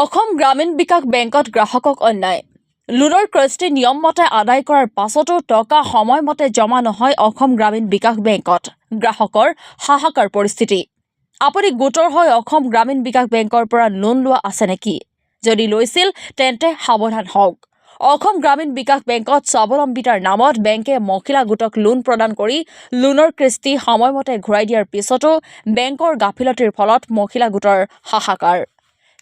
অসম গ্ৰামীণ বিকাশ বেংকত গ্ৰাহকক অন্যায় লোনৰ কিস্তি নিয়মমতে আদায় কৰাৰ পাছতো টকা সময়মতে জমা নহয় অসম গ্ৰামীণ বিকাশ বেংকত গ্ৰাহকৰ হাহাকাৰ পৰিস্থিতি আপুনি গোটৰ হৈ অসম গ্ৰামীণ বিকাশ বেংকৰ পৰা লোন লোৱা আছে নেকি যদি লৈছিল তেন্তে সাৱধান হওক অসম গ্ৰামীণ বিকাশ বেংকত স্বাৱলম্বিতাৰ নামত বেংকে মহিলা গোটক লোন প্ৰদান কৰি লোনৰ কিস্তি সময়মতে ঘূৰাই দিয়াৰ পিছতো বেংকৰ গাফিলতিৰ ফলত মহিলা গোটৰ হাহাকাৰ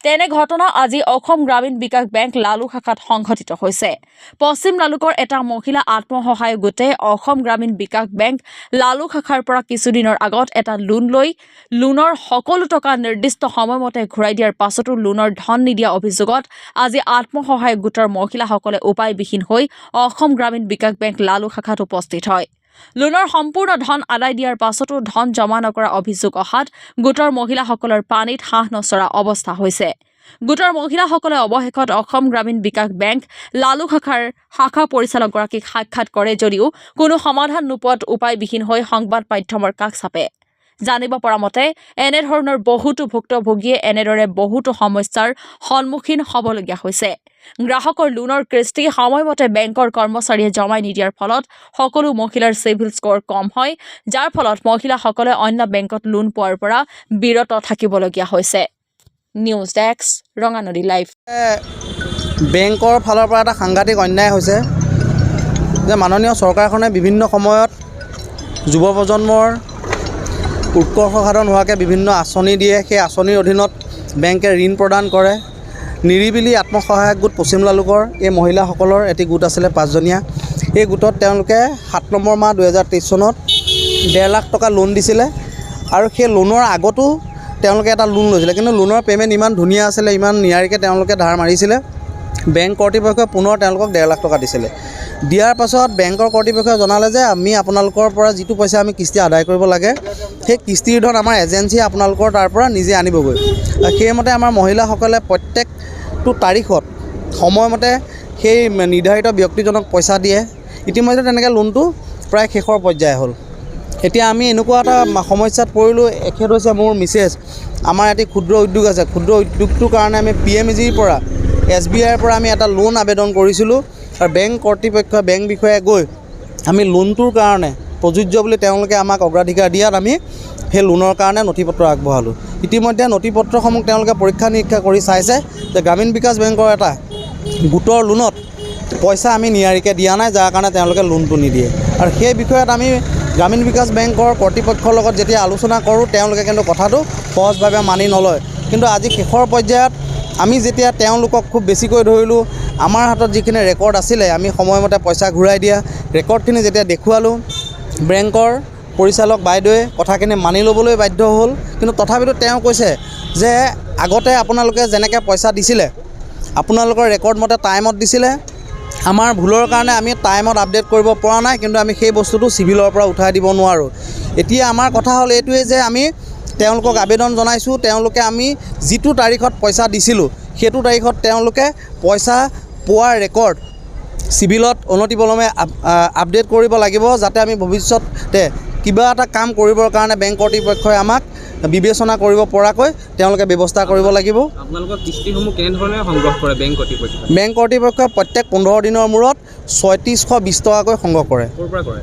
তেনে ঘটনা আজি অসম গ্ৰামীণ বিকাশ বেংক লালু শাখাত সংঘটিত হৈছে পশ্চিম লালুকৰ এটা মহিলা আত্মসহায়ক গোটে অসম গ্ৰামীণ বিকাশ বেংক লালু শাখাৰ পৰা কিছুদিনৰ আগত এটা লোন লৈ লোনৰ সকলো টকা নিৰ্দিষ্ট সময়মতে ঘূৰাই দিয়াৰ পাছতো লোনৰ ধন নিদিয়া অভিযোগত আজি আত্মসহায়ক গোটৰ মহিলাসকলে উপায়বিহীন হৈ অসম গ্ৰামীণ বিকাশ বেংক লালু শাখাত উপস্থিত হয় লোনৰ সম্পূৰ্ণ ধন আদায় দিয়াৰ পাছতো ধন জমা নকৰা অভিযোগ অহাত গোটৰ মহিলাসকলৰ পানীত হাঁহ নচৰা অৱস্থা হৈছে গোটৰ মহিলাসকলে অৱশেষত অসম গ্ৰামীণ বিকাশ বেংক লালু শাখাৰ শাখা পৰিচালকগৰাকীক সাক্ষাৎ কৰে যদিও কোনো সমাধান নোপোৱাত উপায়বিহীন হৈ সংবাদ মাধ্যমৰ কাষ চাপে জানিব পৰা মতে এনেধৰণৰ বহুতো ভুক্তভোগীয়ে এনেদৰে বহুতো সমস্যাৰ সন্মুখীন হ'বলগীয়া হৈছে গ্ৰাহকৰ লোনৰ কিস্তি সময়মতে বেংকৰ কৰ্মচাৰীয়ে জমাই নিদিয়াৰ ফলত সকলো মহিলাৰ সিভিল স্ক'ৰ কম হয় যাৰ ফলত মহিলাসকলে অন্য বেংকত লোন পোৱাৰ পৰা বিৰত থাকিবলগীয়া হৈছে নিউজ ডেস্ক ৰঙানদী লাইভ বেংকৰ ফালৰ পৰা এটা সাংঘাতিক অন্যায় হৈছে যে মাননীয় চৰকাৰখনে বিভিন্ন সময়ত যুৱ প্ৰজন্মৰ উৎকৰ্ষ সাধন হোৱাকৈ বিভিন্ন আঁচনি দিয়ে সেই আঁচনিৰ অধীনত বেংকে ঋণ প্ৰদান কৰে নিৰিবিলি আত্মসহায়ক গোট পশ্চিম লালুকৰ এই মহিলাসকলৰ এটি গোট আছিলে 5জনীয়া এই গোটত তেওঁলোকে 7 নম্বৰ মাহ 2023 চনত 1.5 লাখ টকা লোন দিছিলে আৰু সেই লোনৰ আগতো তেওঁলোকে এটা লোন লৈছিলে কিন্তু লোনৰ পে'মেণ্ট ইমান ধুনীয়া আছিলে ইমান নিয়াৰিকৈ তেওঁলোকে ধাৰ মাৰিছিলে বেংক কৰ্তৃপক্ষই পুনৰ তেওঁলোকক 1.5 লাখ টকা দিছিলে দিয়াৰ পাছত বেংকৰ কৰ্তৃপক্ষই জনালে যে আমি আপোনালোকৰ পৰা যিটো পইচা আমি কিস্তি আদায় কৰিব লাগে সেই কিস্তিৰ ধন আমাৰ এজেঞ্চিয়ে আপোনালোকৰ তাৰ পৰা নিজে আনিবগৈ সেইমতে আমাৰ মহিলাসকলে প্ৰত্যেকটো তাৰিখত সময়মতে সেই নিৰ্ধাৰিত ব্যক্তিজনক পইচা দিয়ে ইতিমধ্যে তেনেকৈ লোনটো প্ৰায় শেষৰ পৰ্যায় হ'ল এতিয়া আমি এনেকুৱা এটা সমস্যাত পৰিলোঁ এখেত হৈছে মোৰ মিছেছ আমাৰ এটি ক্ষুদ্ৰ উদ্যোগ আছে ক্ষুদ্ৰ উদ্যোগটোৰ কাৰণে আমি PMEGৰ পৰা SBIৰ পৰা আমি এটা লোন আবেদন কৰিছিলোঁ আৰু বেংক কৰ্তৃপক্ষ বেংক বিষয়ে গৈ আমি লোনটোৰ কাৰণে প্ৰযোজ্য বুলি তেওঁলোকে আমাক অগ্ৰাধিকাৰ দিয়াত আমি সেই লোনৰ কাৰণে নথিপত্ৰ আগবঢ়ালোঁ ইতিমধ্যে নথিপত্ৰসমূহ তেওঁলোকে পৰীক্ষা নিৰীক্ষা কৰি চাইছে যে গ্ৰামীণ বিকাশ বেংকৰ এটা গোটৰ লোনত পইচা আমি নিয়াৰিকৈ দিয়া নাই যাৰ কাৰণে তেওঁলোকে লোনটো নিদিয়ে আৰু সেই বিষয়ত আমি গ্ৰামীণ বিকাশ বেংকৰ কৰ্তৃপক্ষৰ লগত যেতিয়া আলোচনা কৰোঁ তেওঁলোকে কিন্তু কথাটো সহজভাৱে মানি নলয় কিন্তু আজি শেষৰ পৰ্যায়ত আমি যেতিয়া তেওঁলোকক খুব বেছিকৈ ধৰিলোঁ আমাৰ হাতত যিখিনি ৰেকৰ্ড আছিলে আমি সময়মতে পইচা ঘূৰাই দিয়া ৰেকৰ্ডখিনি যেতিয়া দেখুৱালোঁ বেংকৰ পৰিচালক বাইদেৱে কথাখিনি মানি ল'বলৈ বাধ্য হ'ল কিন্তু তথাপিতো তেওঁ কৈছে যে আগতে আপোনালোকে যেনেকৈ পইচা দিছিলে আপোনালোকৰ ৰেকৰ্ড মতে টাইমত দিছিলে আমাৰ ভুলৰ কাৰণে আমি টাইমত আপডেট কৰিব পৰা নাই কিন্তু আমি সেই বস্তুটো চিভিলৰ পৰা উঠাই দিব নোৱাৰোঁ এতিয়া আমাৰ কথা হ'ল এইটোৱে যে আমি তেওঁলোকক আবেদন জনাইছোঁ তেওঁলোকে আমি যিটো তাৰিখত পইচা দিছিলোঁ সেইটো তাৰিখত তেওঁলোকে পইচা পোৱাৰ ৰেকৰ্ড চিভিলত অনতিপলমে আপডেট কৰিব লাগিব যাতে আমি ভৱিষ্যতে কিবা এটা কাম কৰিবৰ কাৰণে বেংক কৰ্তৃপক্ষই আমাক বিবেচনা কৰিব পৰাকৈ তেওঁলোকে ব্যৱস্থা কৰিব লাগিব আপোনালোকৰ কিস্তিসমূহ কেনেধৰণে সংগ্ৰহ কৰে বেংক কৰ্তৃপক্ষই বেংক কৰ্তৃপক্ষই প্ৰত্যেক 15 দিনৰ মূৰত 3620 টকাকৈ সংগ্ৰহ কৰে ক'ৰ পৰা কৰে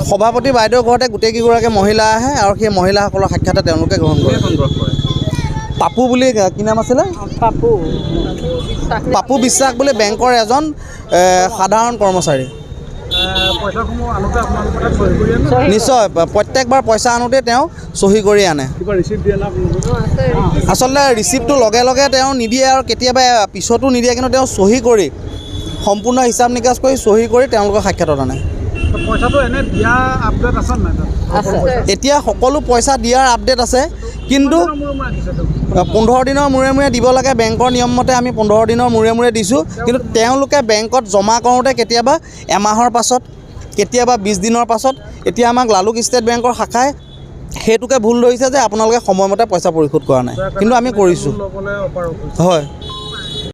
সভাপতি বাইদেউৰ ঘৰতে গোটেইকেইগৰাকী মহিলা আহে আৰু সেই মহিলাসকলৰ সাক্ষাতে তেওঁলোকে গ্ৰহণ কৰে সংগ্ৰহ কৰে পাপু বুলি কি নাম আছিলে পাপু বিশ্বাস বুলি বেংকৰ এজন সাধাৰণ কৰ্মচাৰী নিশ্চয় প্ৰত্যেকবাৰ পইচা আনোতে তেওঁ চহী কৰি আনে আচলতে ৰিচিপ্টটো লগে লগে তেওঁ নিদিয়ে আৰু কেতিয়াবা পিছতো নিদিয়ে কিন্তু তেওঁ চহী কৰি সম্পূৰ্ণ হিচাপ নিকাচ কৰি চহী কৰি তেওঁলোকৰ সাক্ষাতত আনে এতিয়া সকলো পইচা দিয়াৰ আপডেট আছে কিন্তু 15 দিনৰ মূৰে মূৰে দিব লাগে বেংকৰ নিয়মমতে আমি 15 দিনৰ মূৰে মূৰে দিছোঁ কিন্তু তেওঁলোকে বেংকত জমা কৰোঁতে কেতিয়াবা এমাহৰ পাছত কেতিয়াবা 20 দিনৰ পাছত এতিয়া আমাক লালুক ষ্টেট বেংকৰ শাখাই সেইটোকে ভুল ধৰিছে যে আপোনালোকে সময়মতে পইচা পৰিশোধ কৰা নাই কিন্তু আমি কৰিছোঁ হয়